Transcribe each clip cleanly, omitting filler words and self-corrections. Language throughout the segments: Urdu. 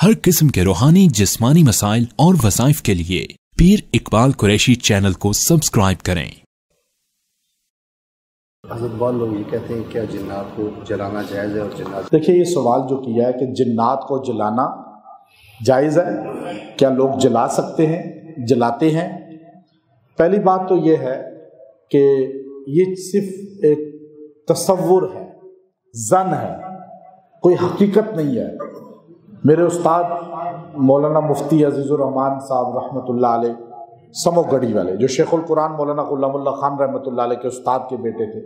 ہر قسم کے روحانی جسمانی مسائل اور وظائف کے لیے پیر اقبال قریشی چینل کو سبسکرائب کریں۔ حضرت بہت لوگ یہ کہتے ہیں کیا جنات کو جلانا جائز ہے؟ اور جنات دیکھیے یہ سوال جو کیا ہے کہ جنات کو جلانا جائز ہے، کیا لوگ جلا سکتے ہیں، جلاتے ہیں؟ پہلی بات تو یہ ہے کہ یہ صرف ایک تصور ہے، ظن ہے، کوئی حقیقت نہیں ہے۔ میرے استاد مولانا مفتی عزیز الرحمان صاحب رحمۃ اللہ علیہ سمو گڑھی والے، جو شیخ القرآن مولانا غلام اللہ خان رحمۃ اللہ علیہ کے استاد کے بیٹے تھے،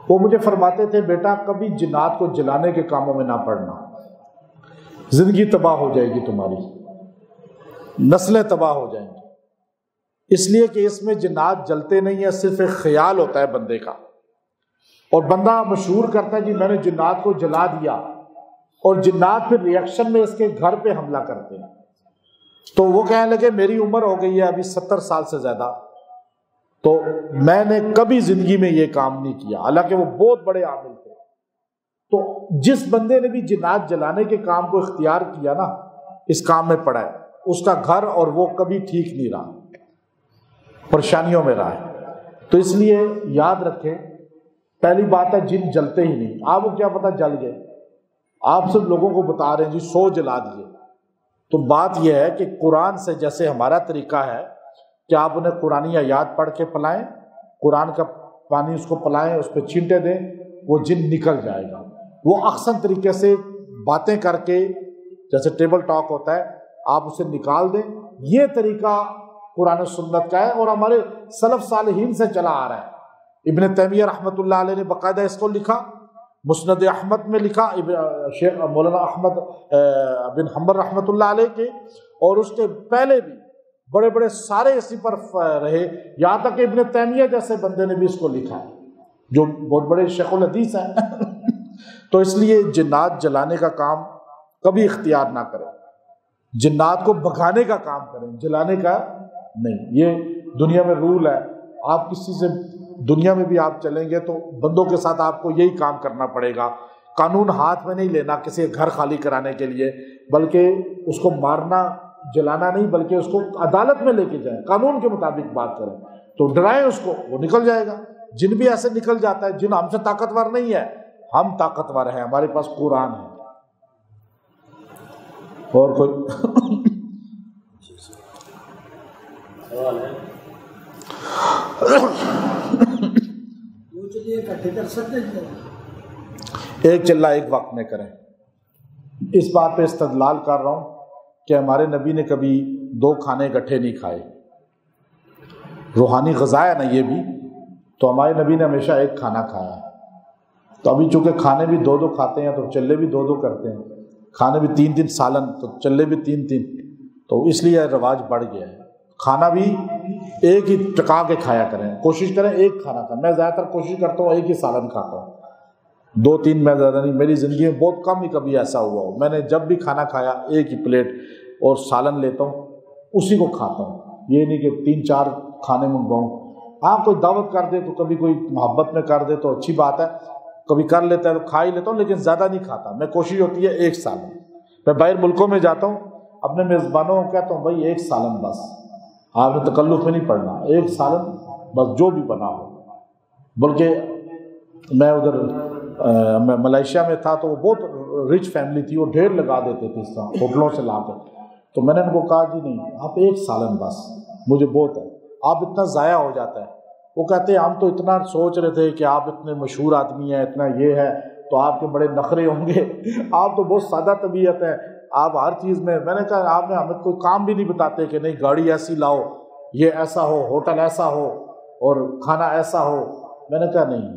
وہ مجھے فرماتے تھے بیٹا کبھی جنات کو جلانے کے کاموں میں نہ پڑنا، زندگی تباہ ہو جائے گی، تمہاری نسلیں تباہ ہو جائیں گی، اس لیے کہ اس میں جنات جلتے نہیں ہیں، صرف ایک خیال ہوتا ہے بندے کا، اور بندہ مشہور کرتا ہے جی میں نے جنات کو جلا دیا، اور جنات پھر ریئیکشن میں اس کے گھر پہ حملہ کرتے ہیں۔ تو وہ کہنے لگے میری عمر ہو گئی ہے ابھی 70 سال سے زیادہ، تو میں نے کبھی زندگی میں یہ کام نہیں کیا، حالانکہ وہ بہت بڑے عامل تھے۔ تو جس بندے نے بھی جنات جلانے کے کام کو اختیار کیا نا، اس کام میں پڑا ہے، اس کا گھر اور وہ کبھی ٹھیک نہیں رہا، پریشانیوں میں رہا ہے۔ تو اس لیے یاد رکھیں، پہلی بات ہے جن جلتے ہی نہیں، آپ کو کیا پتہ جل گئے، آپ سب لوگوں کو بتا رہے ہیں جی 100 جلا دیے۔ تو بات یہ ہے کہ قرآن سے جیسے ہمارا طریقہ ہے کہ آپ انہیں قرآنی آیات پڑھ کے پلائیں، قرآن کا پانی اس کو پلائیں، اس پہ چھینٹے دیں، وہ جن نکل جائے گا۔ وہ احسن طریقے سے باتیں کر کے، جیسے ٹیبل ٹاک ہوتا ہے، آپ اسے نکال دیں۔ یہ طریقہ قرآن و سنت کا ہے، اور ہمارے سلف صالحین سے چلا آ رہا ہے۔ ابن تیمیہ رحمۃ اللہ علیہ نے باقاعدہ اس کو لکھا، مسند احمد میں لکھا، شیخ مولانا احمد بن حنبل رحمۃ اللہ علیہ کے، اور اس کے پہلے بھی بڑے بڑے سارے اسی پر رہے، یہاں تک کہ ابن تیمیہ جیسے بندے نے بھی اس کو لکھا ہے، جو بہت بڑے شیخ الحدیث ہیں۔ تو اس لیے جنات جلانے کا کام کبھی اختیار نہ کریں، جنات کو بھگانے کا کام کریں، جلانے کا نہیں۔ یہ دنیا میں رول ہے، آپ کسی سے دنیا میں بھی آپ چلیں گے تو بندوں کے ساتھ آپ کو یہی کام کرنا پڑے گا، قانون ہاتھ میں نہیں لینا کسی گھر خالی کرانے کے لیے، بلکہ اس کو مارنا جلانا نہیں، بلکہ اس کو عدالت میں لے کے جائیں، قانون کے مطابق بات کریں، تو ڈرائیں اس کو، وہ نکل جائے گا۔ جن بھی ایسے نکل جاتا ہے، جن ہم سے طاقتور نہیں ہے، ہم طاقتور ہیں، ہمارے پاس قرآن ہے۔ اور کوئی سوال ہے؟ ایک چلہ ایک وقت میں کریں۔ اس بات پہ استدلال کر رہا ہوں کہ ہمارے نبی نے کبھی 2 کھانے اکٹھے نہیں کھائے، روحانی غذا ہے نا یہ بھی، تو ہمارے نبی نے ہمیشہ ایک کھانا کھایا ہے۔ تو ابھی چونکہ کھانے بھی 2 کھاتے ہیں تو چلے بھی 2 کرتے ہیں، کھانے بھی 3 سالن تو چلے بھی 3، تو اس لیے رواج بڑھ گیا ہے۔ کھانا بھی ایک ہی ٹکا کے کھایا کریں، کوشش کریں ایک کھانا کھائیں۔ میں زیادہ تر کوشش کرتا ہوں ایک ہی سالن کھاتا ہوں، 2-3 میں زیادہ نہیں، میری زندگی میں بہت کم ہی کبھی ایسا ہوا ہو۔ میں نے جب بھی کھانا کھایا ایک ہی پلیٹ اور سالن لیتا ہوں، اسی کو کھاتا ہوں، یہ نہیں کہ 3-4 کھانے منگواؤں۔ ہاں کوئی دعوت کر دے تو کبھی کوئی محبت میں کر دے تو اچھی بات ہے، کبھی کر لیتا ہے تو کھا ہی لیتا ہوں، لیکن زیادہ نہیں کھاتا۔ میں کوشش ہوتی ہے ایک سالن۔ میں باہر ملکوں میں جاتا ہوں، اپنے میزبانوں کو کہتا ہوں بھائی ایک سالن بس، آپ نے تکلف میں نہیں پڑنا، ایک سالن بس جو بھی بنا ہو۔ بلکہ میں ادھر ملائیشیا میں تھا تو وہ بہت رچ فیملی تھی، وہ ڈھیر لگا دیتے تھے اس طرح ہوٹلوں سے لا کر، تو میں نے ان کو کہا جی نہیں، آپ ایک سالن بس، مجھے بہت ہے، آپ اتنا ضائع ہو جاتا ہے۔ وہ کہتے ہیں ہم تو اتنا سوچ رہے تھے کہ آپ اتنے مشہور آدمی ہیں، اتنا یہ ہے تو آپ کے بڑے نخرے ہوں گے، آپ تو بہت سادہ طبیعت ہے، آپ ہر چیز میں۔ میں نے کہا آپ نے ہمیں کوئی کام بھی نہیں بتاتے کہ نہیں گاڑی ایسی لاؤ، یہ ایسا ہو، ہوٹل ایسا ہو، اور کھانا ایسا ہو۔ میں نے کہا نہیں،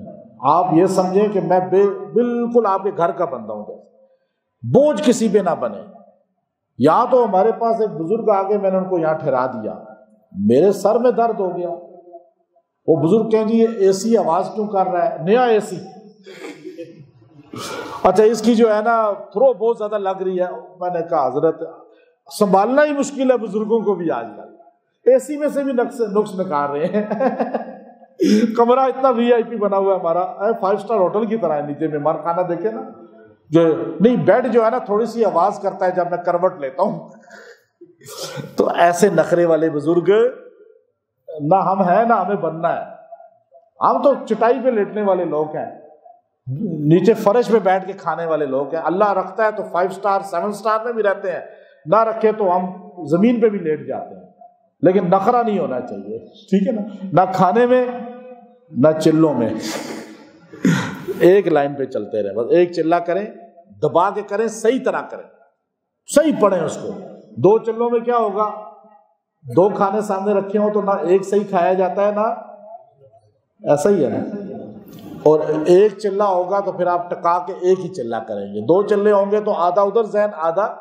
آپ یہ سمجھیں کہ میں بالکل آپ کے گھر کا بندہ ہوں، بوجھ کسی پہ نہ بنے۔ یہاں تو ہمارے پاس ایک بزرگ آگے، میں نے ان کو یہاں ٹھہرا دیا، میرے سر میں درد ہو گیا۔ وہ بزرگ کہیں جی یہ اے سی آواز کیوں کر رہا ہے، نیا اے سی، اچھا اس کی جو ہے نا تھرو بہت زیادہ لگ رہی ہے۔ میں نے کہا حضرت سنبھالنا ہی مشکل ہے بزرگوں کو بھی، آج کل اے سی میں سے بھی نقص نکال رہے ہیں۔ کمرہ اتنا وی آئی پی بنا ہوا ہے ہمارا، 5 اسٹار ہوٹل کی طرح ہے، نیچے مہمان خانہ دیکھے نا، جو نہیں بیڈ جو ہے نا تھوڑی سی آواز کرتا ہے جب میں کروٹ لیتا ہوں. تو ایسے نخرے والے بزرگ نہ ہم ہیں نہ ہمیں بننا ہے. ہم تو چٹائی پہ لیٹنے والے لوگ ہیں, نیچے فرش پہ بیٹھ کے کھانے والے لوگ ہیں. اللہ رکھتا ہے تو 5 سٹار 7 سٹار میں بھی رہتے ہیں, نہ رکھے تو ہم زمین پہ بھی لیٹ جاتے ہیں. لیکن نخرہ نہیں ہونا چاہیے, ٹھیک ہے نا, نہ کھانے میں نہ چلوں میں. ایک لائن پہ چلتے رہے, بس ایک چلہ کریں, دبا کے کریں, صحیح طرح کریں, صحیح پڑھیں اس کو. 2 چلوں میں کیا ہوگا, 2 کھانے سامنے رکھے ہوں تو نہ ایک صحیح کھایا جاتا ہے, نہ ایسا ہی ہے نا. اور ایک چلہ ہوگا تو پھر آپ ٹکا کے ایک ہی چلہ کریں گے. 2 چلے ہوں گے تو آدھا ادھر ذہن آدھا